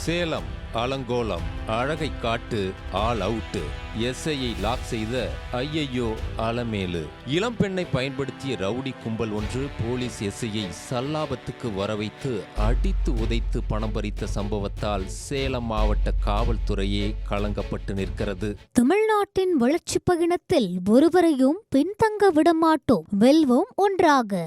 சேலம் அலங்கோலம் அழகை காட்டு all out. எஸ்ஐயை lock செய்த ஐயையோ அலமேலு. இளம்பெண்ணை பயன்படுத்திய ரவுடி கும்பல் ஒன்று போலீஸ் எஸ்ஐயை சல்லாபத்துக்கு வரவைத்து அடித்து உதைத்து பணம் பறித்த சம்பவத்தால் சேலம் மாவட்ட காவல்துறையே கலங்கப்பட்டு நிற்கிறது. தமிழ்நாட்டின் வளர்ச்சி பயணத்தில் ஒருவரையும் பின்தங்க விடமாட்டோம், வெல்வோம் ஒன்றாக.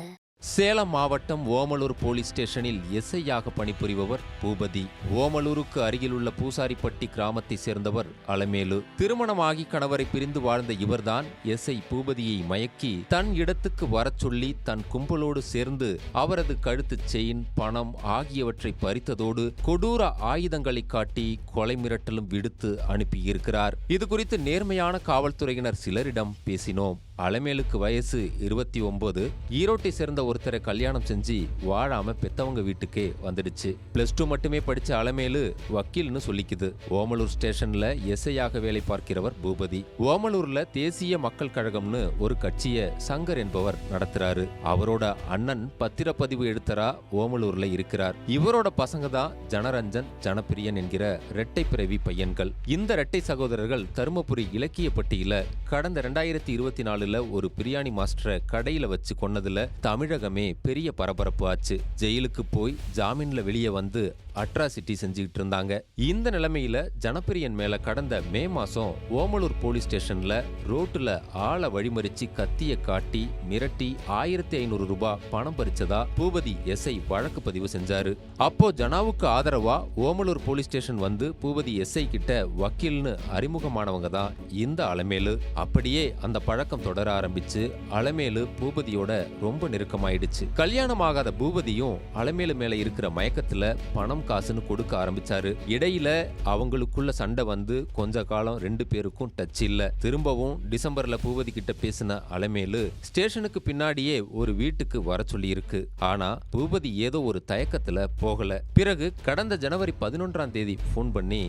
சேலம் மாவட்டம் ஓமலூர் போலீஸ் ஸ்டேஷனில் எஸ்ஐயாக பணிபுரிபவர் பூபதி. ஓமலூருக்கு அருகிலுள்ள பூசாரிப்பட்டி கிராமத்தை சேர்ந்தவர் அலமேலு. திருமணமாகி கணவரை பிரிந்து வாழ்ந்த இவர்தான் எஸ்ஐ பூபதியை மயக்கி தன் இடத்துக்கு வரச் சொல்லி தன் கும்பலோடு சேர்ந்து அவரது கழுத்து செயின், பணம் ஆகியவற்றை பறித்ததோடு கொடூர ஆயுதங்களை காட்டி கொலை மிரட்டலும் விடுத்து அனுப்பியிருக்கிறார். இதுகுறித்து நேர்மையான காவல்துறையினர் சிலரிடம் பேசினோம். அலமேலுக்கு வயசு 29. ஈரோட்டை சேர்ந்த ஒருத்தரை கல்யாணம் செஞ்சு வாழாம பெத்தவங்க வீட்டுக்கே வந்துடுச்சு. +2 மட்டுமே படிச்ச அலமேலு வக்கீல்னு சொல்லிக்குது. ஓமலூர் ஸ்டேஷன்ல எஸ்ஐயாக வேலை பார்க்கிறவர் பூபதி. ஓமலூர்ல தேசிய மக்கள் கழகம்னு ஒரு கட்சியை சங்கர் என்பவர் நடத்துறாரு. அவரோட அண்ணன் பத்திரப்பதிவு எழுத்தரா ஓமலூர்ல இருக்கிறார். இவரோட பசங்க தான் ஜனரஞ்சன், ஜனப்பிரியன் என்கிற இரட்டை பிறவி பையன்கள். இந்த இரட்டை சகோதரர்கள் தருமபுரி இலக்கியப்பட்டியில கடந்த 2024 ஒரு பிரியாணி மாஸ்டரை கடையில வச்சு கொன்னதுல தமிழகமே பெரிய பரபரப்பு ஆச்சு. ஜெயிலுக்கு போய் ஜாமீன்ல வெளியே வந்து அட்ராசிட்டி செஞ்சுக்கிட்டு இருந்தாங்க. இந்த நிலைமையில ஜனப்பிரியன் மேல கடந்த மே மாசம் ஓமலூர் போலீஸ் ஸ்டேஷன்ல ரோட்டுல ஆளை வழிமறிச்சு கத்திய காட்டி மிரட்டி 1500 ரூபாய் பணம் பறிச்சதா பூபதி எஸ்ஐ வழக்கு பதிவு செஞ்சாரு. அப்போ ஜனாவுக்கு ஆதரவா ஓமலூர் போலீஸ் ஸ்டேஷன் வந்து பூபதி எஸ்ஐ கிட்ட வக்கீல்னு அறிமுகமானவங்க தான் இந்த அலமேலு. அப்படியே அந்த பழக்கம் தொடர ஆரம்பிச்சு அலமேலு பூபதியோட ரொம்ப நெருக்கமாயிடுச்சு. கல்யாணம் ஆகாத பூபதியும் அலமேலு மேல இருக்கிற மயக்கத்துல பணம் காசுன்னு கொடுக்க ஆரம்பிச்சாரு. இடையில அவங்களுக்குள்ள சண்டை வந்து கொஞ்ச காலம் 2 பேருக்கும் டச் இல்ல. திரும்பவும் டிசம்பர்ல பூபதி கிட்ட பேசின அலமேலு ஸ்டேஷனுக்கு பின்னாடியே ஒரு வீட்டுக்கு வர சொல்லி இருக்கு. ஆனா பூபதி ஏதோ ஒரு தயக்கத்துல போகல. பிறகு கடந்த ஜனவரி 11ஆம் தேதி போன் பண்ணி,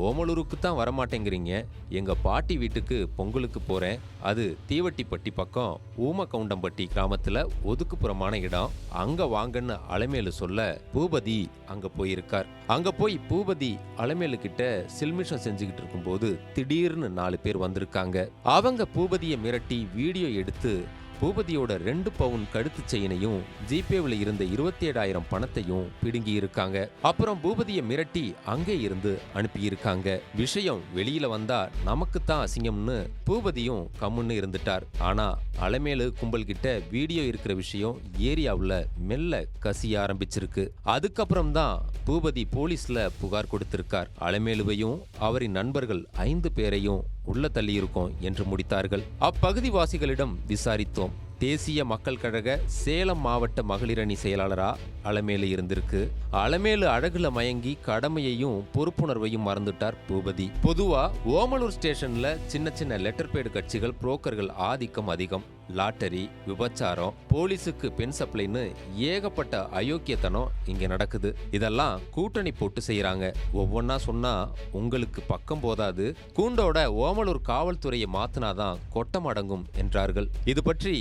ஓமலூருக்கு தான் வரமாட்டேங்கிறீங்க, எங்க பாட்டி வீட்டுக்கு பொங்கலுக்கு போறேன், அது தீவட்டிப்பட்டி பக்கம் ஊமகவுண்டம்பட்டி கிராமத்துல ஒதுக்குப்புறமான இடம், அங்க வாங்கன்னு அலமேலு சொல்ல பூபதி அங்க போயிருக்கார். அங்க போய் பூபதி அலமேலு கிட்ட சில்மிஷம் செஞ்சுக்கிட்டு இருக்கும்போது திடீர்னு 4 பேர் வந்திருக்காங்க. அவங்க பூபதியை மிரட்டி வீடியோ எடுத்து பூபதியோட 2 பவுன் கழுத்து செயினையும் ஜிபேவில் இருந்த 27,000 பணத்தையும் பிடுங்கி இருக்காங்க. அப்புறம் பூபதியை மிரட்டி அங்கே இருந்து அனுப்பியிருக்காங்க. விஷயம் வெளியில வந்தா நமக்கு தான் அசிங்கம்னு பூபதியும் கம்முன்னு இருந்துட்டார். ஆனா அலமேலு கும்பல் கிட்ட வீடியோ இருக்கிற விஷயம் ஏரியாவுல மெல்ல கசிய ஆரம்பிச்சிருக்கு. அதுக்கப்புறம் தான் பூபதி போலீஸ்ல புகார் கொடுத்திருக்கார். அலமேலுவையும் அவரின் நண்பர்கள் 5 பேரையும் உள்ள தள்ளியிருக்கோம் என்று முடித்தார்கள். அப்பகுதிவாசிகளிடம் விசாரித்தோம். தேசிய மக்கள் கழக சேலம் மாவட்ட மகளிர் அணி செயலாளரா அலமேலு இருந்திருக்கு. அலமேலு அழகுல மயங்கி கடமையையும் பொறுப்புணர்வையும் மறந்துட்டார் பூபதி. பொதுவா ஓமலூர் ஸ்டேஷன்ல சின்ன சின்ன லெட்டர் பேடு கட்சிகள், புரோக்கர்கள் ஆதிக்கம் அதிகம். லாட்டரி, விபச்சாரம், போலீஸுக்கு பெண் சப்ளைன்னு ஏகப்பட்ட அயோக்கியத்தனம் இங்க நடக்குது. இதெல்லாம் கூட்டணி போட்டு செய்யறாங்க. ஒவ்வொன்னா சொன்னா உங்களுக்கு பக்கம் போதாது, கூண்டோட ஓமலூர் காவல்துறையை மாத்தினாதான் கொட்டம் அடங்கும் என்றார்கள். இது பற்றி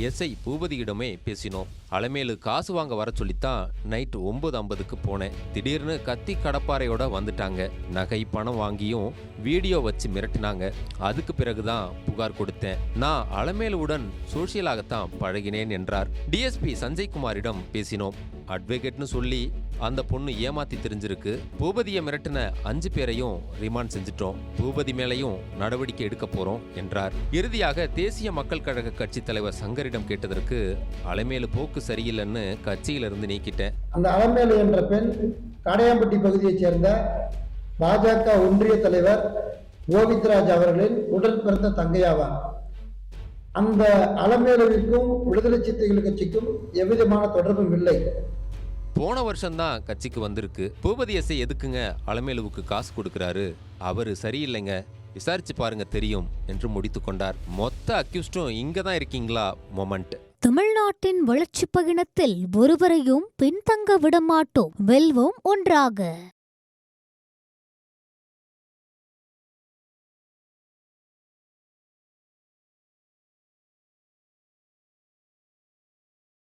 எஸ்ஐ பூபதியிடமே பேசினோம். அலமேலு காசு வாங்க வர சொல்லித்தான் நைட் 9:50க்கு போனேன். திடீர்னு கத்தி கடப்பாறையோட வந்துட்டாங்க. நகை, பணம் வாங்கியும் வீடியோ வச்சு மிரட்டினாங்க. அதுக்கு பிறகுதான் புகார் கொடுத்தேன். நான் அலமேலுவுடன் சோசியலாகத்தான் பழகினேன் என்றார். டிஎஸ்பி சஞ்சய்குமாரிடம் பேசினோம். அட்வொகேட்னு சொல்லி அந்த பொண்ணு ஏமாத்தி தெரிஞ்சிருக்கு. பூபதியை மிரட்டின 5 பேரையும் ரிமாண்ட் செஞ்சிட்டோம். பூபதி மேலையும் நடவடிக்கை எடுக்க போறோம் என்றார். இறுதியாக தேசிய மக்கள் கழக கட்சி தலைவர் சங்கரிடம் கேட்டதற்கு அலமேலு போக்கு சரியில்லைன்னு கட்சியிலிருந்து நீக்கிட்டேன். அந்த அலமேலு என்ற பெண் காடையாம்பட்டி பகுதியைச் சேர்ந்த பாஜக ஒன்றிய தலைவர் கோவிந்தராஜ் அவர்களின் உடல் பிறந்த தங்கையாவார். அந்த அலமேலுவிற்கும் விடுதலை சிறுத்தைகள் கட்சிக்கும் எவ்விதமான தொடர்பும் இல்லை. போன வருஷம்தான் கட்சிக்கு வந்திருக்கு. பூபதி எஸ்ஐ எதுக்குங்க அலமேலுவுக்கு காசு கொடுக்கிறாரு? அவரு சரியில்லைங்க, விசாரிச்சு பாருங்க தெரியும் என்று முடித்து கொண்டார். மொத்த அக்யூஸ்டும் இங்க தான் இருக்கீங்களா மொமெண்ட். தமிழ்நாட்டின் வளர்ச்சி பயணத்தில் ஒருவரையும் பின்தங்க விடமாட்டோம், வெல்வோம் ஒன்றாக.